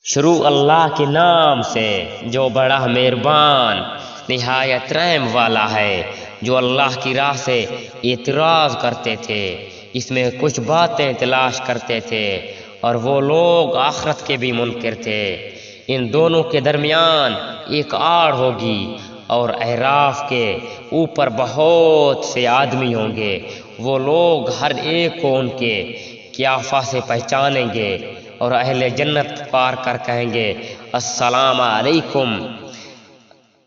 شروع اللہ کے نام سے جو بڑا مہربان نہایت رحم والا ہے۔ جو اللہ کی راہ سے اعتراض کرتے تھے، اس میں کچھ باتیں تلاش کرتے تھے، اور وہ لوگ آخرت کے بھی منکر تھے۔ ان دونوں کے درمیان ایک آڑ ہوگی، اور اعراف کے اوپر بہت سے آدمی ہوں گے۔ وہ لوگ ہر ایک کو ان کے قیافہ سے پہچانیں گے، اور اہل جنت پکار کر کہیں گے السلام علیکم۔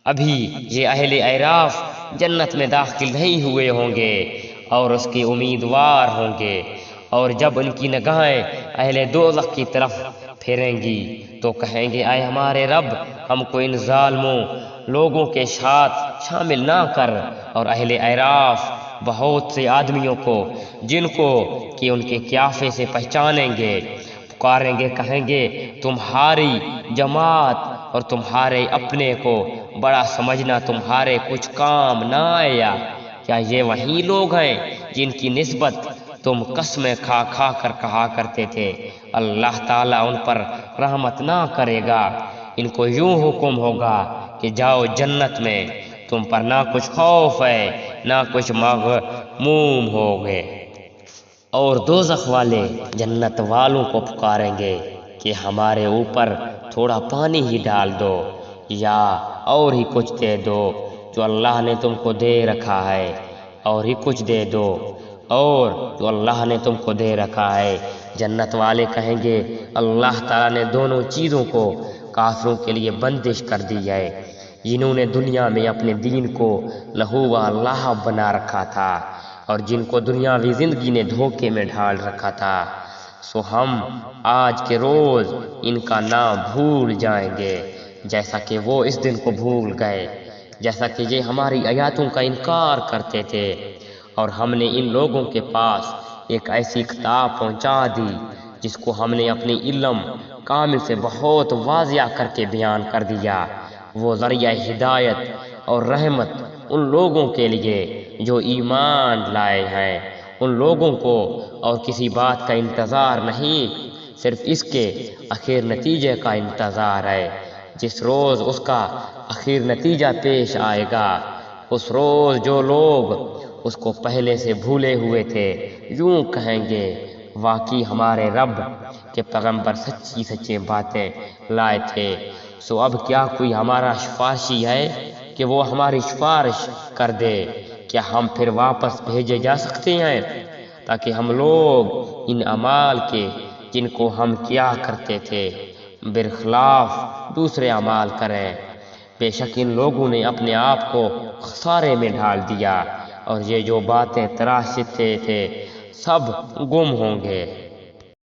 ابھی یہ اہل اعراف جنت میں داخل نہیں ہوئے ہوں گے اور اس کے امیدوار ہوں گے، اور جب ان کی نگاہیں اہل دوزخ کی طرف پھریں گی تو کہیں گے اے ہمارے رب، ہم کو ان ظالموں لوگوں کے ساتھ شامل نہ کر۔ اور اہل اعراف بہت سے آدمیوں کو جن کو کہ ان کے قیافے سے پہچانیں گے، پکاریں گے، کہیں گے تمہاری جماعت اور تمہارے اپنے کو بڑا سمجھنا تمہارے کچھ کام نہ آیا۔ کیا یہ وہی لوگ ہیں جن کی نسبت تم قسمیں کھا کھا کر کہا کرتے تھے اللہ تعالیٰ ان پر رحمت نہ کرے گا؟ ان کو یوں حکم ہوگا کہ جاؤ جنت میں، تم پر نہ کچھ خوف ہے نہ کچھ مغموم ہوگے۔ اور دوزخ والے جنت والوں کو پکاریں گے کہ ہمارے اوپر تھوڑا پانی ہی ڈال دو، یا اور ہی کچھ دے دو جو اللہ نے تم کو دے رکھا ہے، اور ہی کچھ دے دو اور جو اللہ نے تم کو دے رکھا ہے۔ جنت والے کہیں گے اللہ تعالیٰ نے دونوں چیزوں کو کافروں کے لیے بندش کر دی ہے، جنہوں نے دنیا میں اپنے دین کو لہو و لعب بنا رکھا تھا، اور جن کو دنیاوی زندگی نے دھوکے میں ڈال رکھا تھا، سو ہم آج کے روز ان کا نام بھول جائیں گے جیسا کہ وہ اس دن کو بھول گئے۔ جیسا کہ یہ ہماری آیاتوں کا انکار کرتے تھے، اور ہم نے ان لوگوں کے پاس ایک ایسی کتاب پہنچا دی جس کو ہم نے اپنی علم کامل سے بہت واضح کر کے بیان کر دیا۔ وہ ذریعہ ہدایت اور رحمت ان لوگوں کے لیے جو ایمان لائے ہیں، ان لوگوں کو اور کسی بات کا انتظار نہیں، صرف اس کے اخیر نتیجے کا انتظار ہے۔ جس روز اس کا اخیر نتیجہ پیش آئے گا، اس روز جو لوگ اس کو پہلے سے بھولے ہوئے تھے یوں کہیں گے واقعی ہمارے رب کے پیغمبر سچی سچی باتیں لائے تھے، سو اب کیا کوئی ہمارا سفارشی ہے کہ وہ ہماری سفارش کر دے؟ کیا ہم پھر واپس بھیجے جا سکتے ہیں تاکہ ہم لوگ ان اعمال کے جن کو ہم کیا کرتے تھے برخلاف دوسرے اعمال کریں؟ بے شک ان لوگوں نے اپنے آپ کو خسارے میں ڈال دیا، اور یہ جو باتیں تراشتے تھے سب گم ہوں گے۔